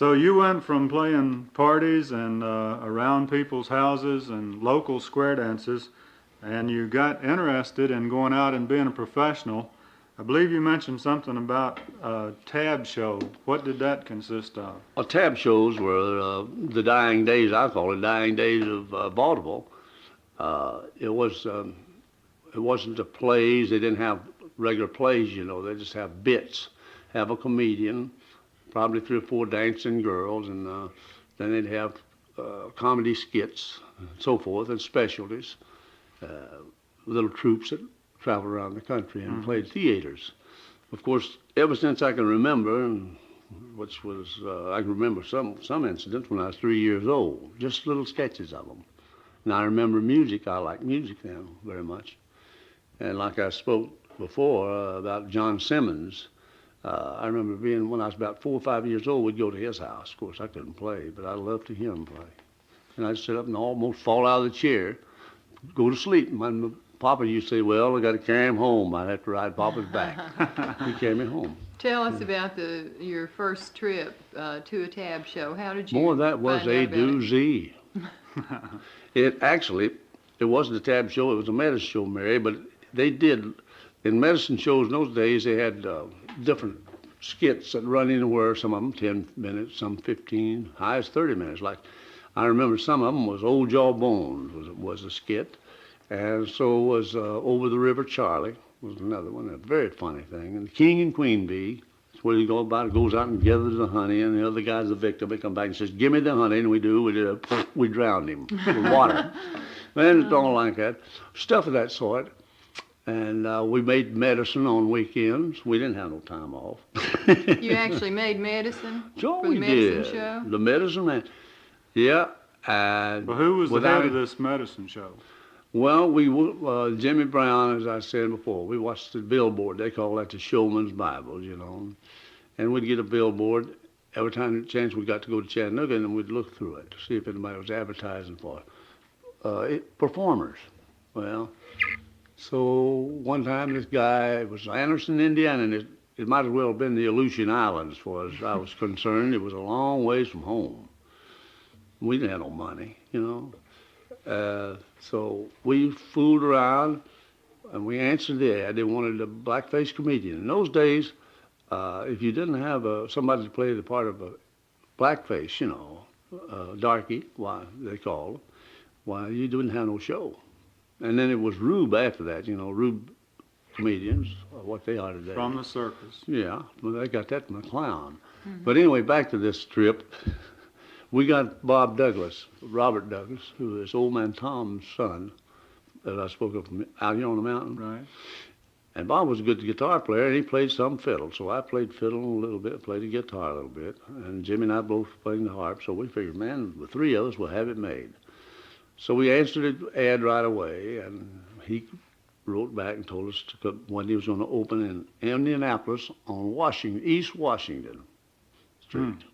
So you went from playing parties and around people's houses and local square dances, and you got interested in going out and being a professional. I believe you mentioned something about a tab show. What did that consist of? Well, tab shows were the dying days, I call it, dying days of vaudeville. It wasn't the plays. They didn't have regular plays, you know. They just have bits. Have a comedian, probably three or four dancing girls, and then they'd have comedy skits and so forth, and specialties, little troops that traveled around the country and played theaters. Of course, ever since I can remember, and which was, I can remember some incidents when I was 3 years old, just little sketches of them. And I remember music. I liked music then very much. And like I spoke before about John Simmons, I remember when I was about 4 or 5 years old, we'd go to his house. Of course, I couldn't play, but I loved to hear him play. And I'd sit up and almost fall out of the chair, go to sleep. My Papa used to say, well, I got to carry him home. I'd have to ride Papa's back. He carried me home. Tell us about your first trip to a tab show. How did you Boy, that was find a out about it? doozy. It wasn't a tab show. It was a medicine show, Mary, but they did, in medicine shows in those days, they had different skits that run anywhere, some of them 10 minutes, some 15, high as 30 minutes. Like, I remember some of them was Old Jawbones was a skit, and so was Over the River Charlie was another one, a very funny thing. And King and Queen Bee, that's where you go about it, goes out and gathers the honey, and the other guy's the victim. He comes back and says, give me the honey, and we drowned him with water. And it's all like that, stuff of that sort. And we made medicine on weekends. We didn't have no time off. You actually made medicine Sure for we the medicine did. show? The medicine man. Yeah. And Well, who was the without head of it- this medicine show? Well, Jimmy Brown, as I said before, we watched the billboard. They call that the Showman's Bible, you know. And we'd get a billboard every time chance we got to go to Chattanooga, and then we'd look through it to see if anybody was advertising for performers. Well, so one time this guy, it was Anderson, Indiana, and it might as well have been the Aleutian Islands, as far as I was concerned. It was a long ways from home. We didn't have no money, you know. So we fooled around, and we answered the ad. They wanted a blackface comedian. In those days, if you didn't have somebody to play the part of a blackface, you know, darky, why they called them, why you didn't have no show. And then it was Rube after that, you know, Rube comedians, what they are today. From the circus. Yeah, well, they got that from the clown. But anyway, back to this trip. We got Bob Douglas, Robert Douglas, who is Old Man Tom's son that I spoke of from out here on the mountain. Right. And Bob was a good guitar player, and he played some fiddle. So I played fiddle a little bit, played the guitar a little bit. And Jimmy and I both played the harp. So we figured, man, the three of us will have it made. So we answered the ad right away, and he wrote back and told us when he was going to open in Indianapolis on East Washington Street.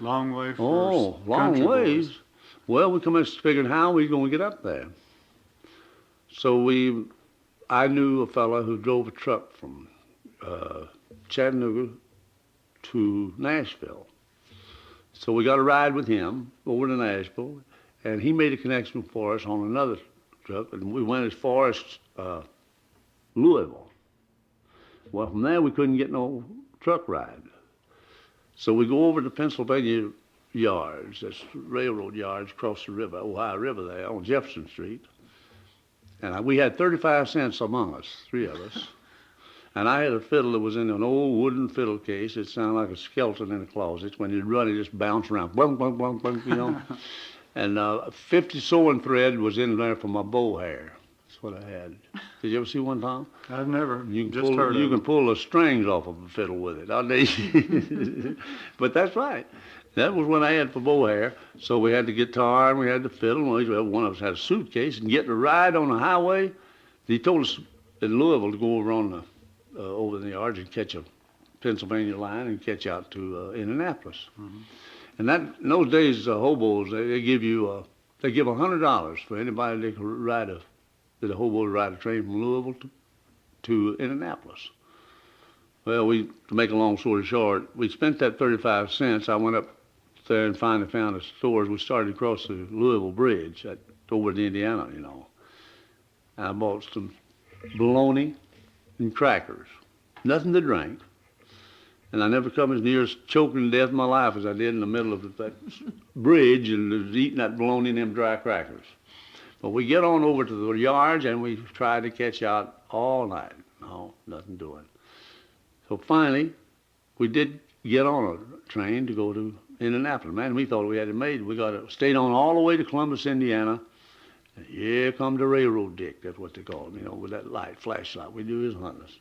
Long way for Oh, long country ways. boys. Well, we come in figuring how we going to get up there. So I knew a fellow who drove a truck from Chattanooga to Nashville. So we got a ride with him over to Nashville, and he made a connection for us on another truck, and we went as far as Louisville. Well, from there we couldn't get no truck ride. So we go over to Pennsylvania yards, that's railroad yards across the river, Ohio River there on Jefferson Street. And we had 35 cents among us, three of us. And I had a fiddle that was in an old wooden fiddle case. It sounded like a skeleton in a closet. When you'd run, it just bounced around, bunk, bunk, bunk, bunk, you know. And 50 sewing thread was in there for my bow hair. That's what I had. Did you ever see one, Tom? I've never You can just pull, heard you of can it. pull the strings off of a fiddle with it. But that's right. That was what I had for bow hair. So we had the guitar and we had the fiddle. Well, one of us had a suitcase, and getting a ride on the highway. He told us in Louisville to go over on over in the yards and catch a Pennsylvania line and catch out to Indianapolis. And that in those days, hobos they give $100 for anybody that could that a hobo would ride a train from Louisville to Indianapolis. Well, to make a long story short, we spent that 35 cents. I went up there and finally found the stores. We started across the Louisville Bridge over to Indiana, you know. And I bought some bologna and crackers, nothing to drink. And I never come as near as choking to death in my life as I did in the middle of that bridge and was eating that bologna and them dry crackers. But we get on over to the yards and we tried to catch out all night. No, nothing doing. So finally, we did get on a train to go to Indianapolis. Man, we thought we had it made. We stayed on all the way to Columbus, Indiana. And here come the railroad dick. That's what they call him, you know, with that light, flashlight. We do his hunting us.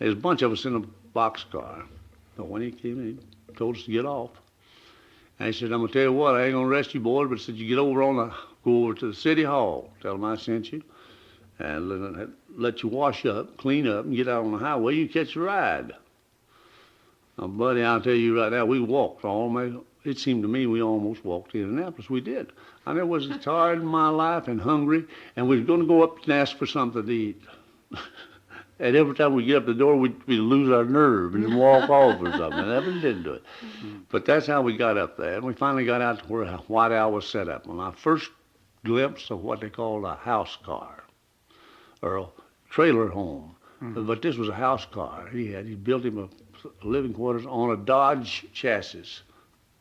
There's a bunch of us in a boxcar. So when he came in, he told us to get off. And he said, I'm going to tell you what, I ain't going to arrest you, boys, but he said, you go over to the city hall, tell them I sent you, and let you wash up, clean up, and get out on the highway. You can catch a ride. Now, buddy, I'll tell you right now, we walked it seemed to me we almost walked to Indianapolis. We did. I never was as tired in my life and hungry, and we was going to go up and ask for something to eat. And every time we get up the door, we'd lose our nerve and walk off or something. And we didn't do it. But that's how we got up there. And we finally got out to where White Owl was set up. My first glimpse of what they called a house car or a trailer home. But this was a house car. He built him a living quarters on a Dodge chassis.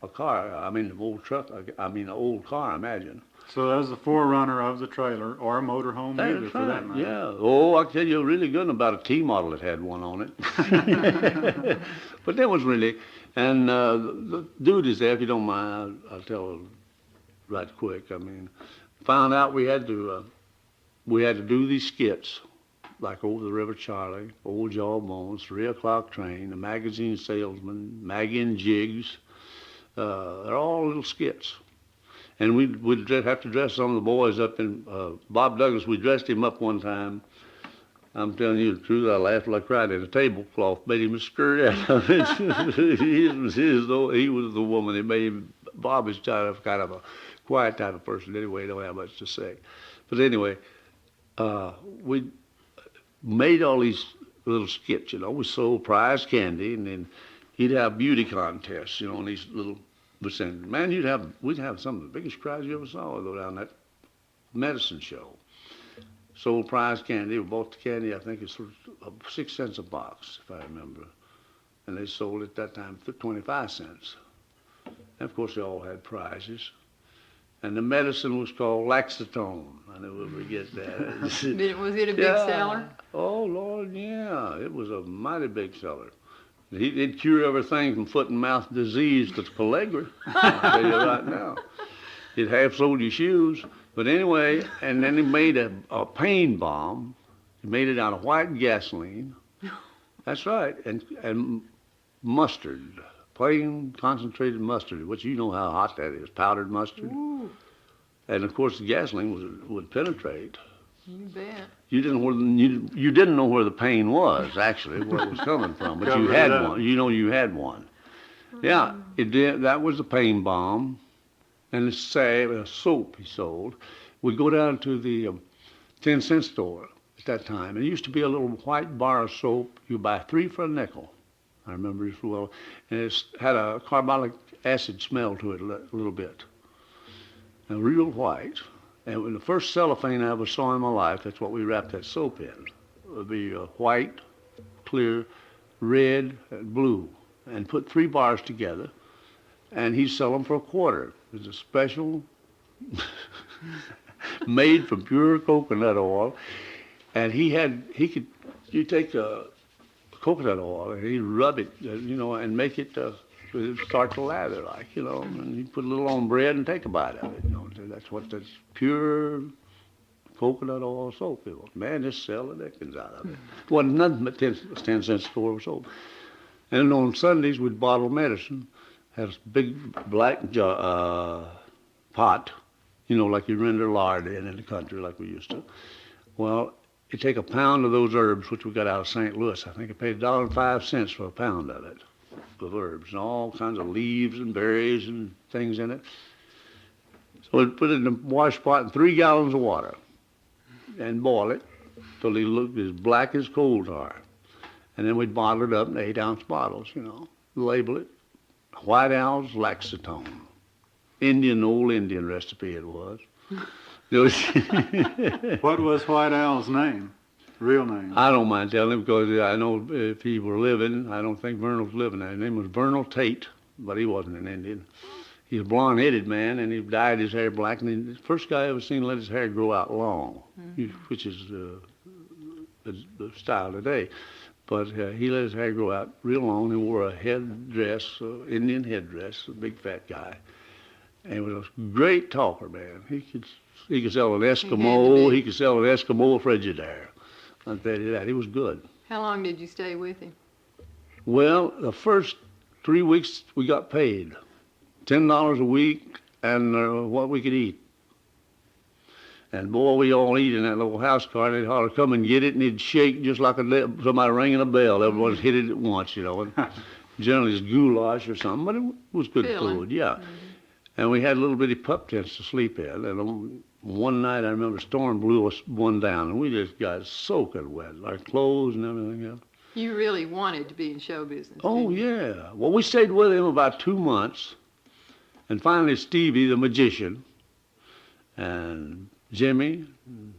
A car, an old truck, an old car, imagine. So that was the forerunner of the trailer or a motorhome either, That's for that right, matter. yeah. Oh, I can tell you really good about a T model that had one on it. But that was really, and the dude is there, if you don't mind, I'll tell right quick. Found out we had to do these skits, like Over the River Charlie, Old Jawbones, 3 o'clock train, The Magazine Salesman, Maggie and Jigs. They're all little skits. And we'd have to dress some of the boys up in, Bob Douglas, we dressed him up one time. I'm telling you the truth, I laughed like I cried, and a tablecloth made him a skirt out of it. He was the woman that made him. Bob is kind of a quiet type of person anyway, he don't have much to say. But anyway, we made all these little skits, you know. We sold prize candy, and then he'd have beauty contests, you know, in these little vicinity. Man, we'd have some of the biggest crowds you ever saw go down that medicine show. Sold prize candy. We bought the candy, I think it's 6 cents a box, if I remember. And they sold it that time for 25 cents. And of course, they all had prizes. And the medicine was called Laxatone. I never forget that. Was it a big seller? Oh, Lord, yeah. It was a mighty big seller. He'd cure everything from foot and mouth disease to pellagra. I'll tell you right now. He'd half sold your shoes. But anyway, and then he made a pain bomb. He made it out of white gasoline. That's right. And mustard, plain concentrated mustard, which you know how hot that is, powdered mustard. Ooh. And of course the gasoline would penetrate. You bet. You didn't know where the pain was, actually, where it was coming from, but you had one. You know you had one. Yeah, it did. That was the pain bomb, and a soap he sold. We'd go down to the 10-cent store at that time. It used to be a little white bar of soap. You buy 3 for a nickel. I remember it well, and it had a carbolic acid smell to it a little bit. And real white. And when the first cellophane I ever saw in my life, that's what we wrapped that soap in. It would be white, clear, red, and blue. And put 3 bars together. And he'd sell them for $0.25. It was a special, made from pure coconut oil. And you take coconut oil and he'd rub it, and make it start to lather like, and he'd put a little on bread and take a bite of it, That's pure coconut oil soap. Man, just sell the dickens out of it. It wasn't nothing but 10-cent store of soap. And on Sundays, we'd bottle medicine, had a big black pot, like you render lard in the country like we used to. Well, you take a pound of those herbs, which we got out of St. Louis. I think I paid $1.05 for a pound of it, of herbs, and all kinds of leaves and berries and things in it. So we'd put it in a wash pot in 3 gallons of water and boil it till they looked as black as coal tar. And then we'd bottle it up in 8-ounce bottles, label it, White Owl's Laxatone. Old Indian recipe it was. It was What was White Owl's name? Real name? I don't mind telling him because I know if he were living, I don't think Vernal's living. His name was Vernal Tate, but he wasn't an Indian. He was a blonde-headed man, and he dyed his hair black. And he, the first guy I ever seen let his hair grow out long, which is the style today. But he let his hair grow out real long. He wore a headdress, Indian headdress, a big fat guy. And he was a great talker, man. He could sell an Eskimo. He could sell an Eskimo Frigidaire. I'll tell you that. He was good. How long did you stay with him? Well, the first 3 weeks we got paid $10 a week and what we could eat. And boy, we all eat in that little house car. And they'd holler, "Come and get it," and he'd shake just like somebody ringing a bell. Everyone hit it at once, you know. And generally it's goulash or something, but it was good Filling. food, yeah. And we had little bitty pup tents to sleep in. And one night I remember a storm blew us one down, and we just got soaking wet, our clothes and everything else. You really wanted to be in show business. Oh, didn't you? yeah. Well, we stayed with him about 2 months. And finally, Stevie, the magician, and Jimmy,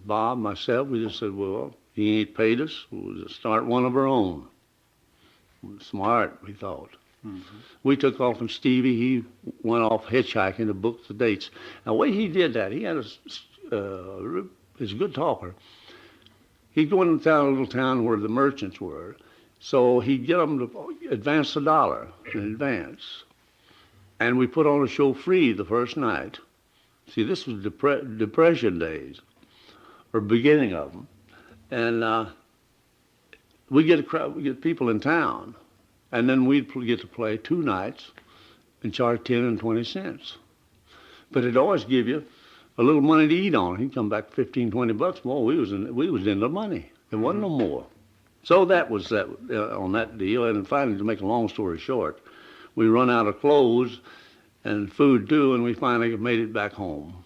Bob, myself, we just said, well, he ain't paid us. We'll just start one of our own. Smart, we thought. We took off, and Stevie, he went off hitchhiking to book the dates. Now, the way he did that, he had he's a good talker. He'd go into a little town where the merchants were, so he'd get them to advance $1 in advance. And we put on a show free the first night. See, this was Depression days, or beginning of them. And we get a crowd, we get people in town. And then we'd get to play 2 nights and charge 10 and 20 cents. But it'd always give you a little money to eat on. He'd come back 15, 20 bucks more. We was in the money. There wasn't no more. So that was that on that deal. And finally, to make a long story short, we run out of clothes and food too, and we finally made it back home.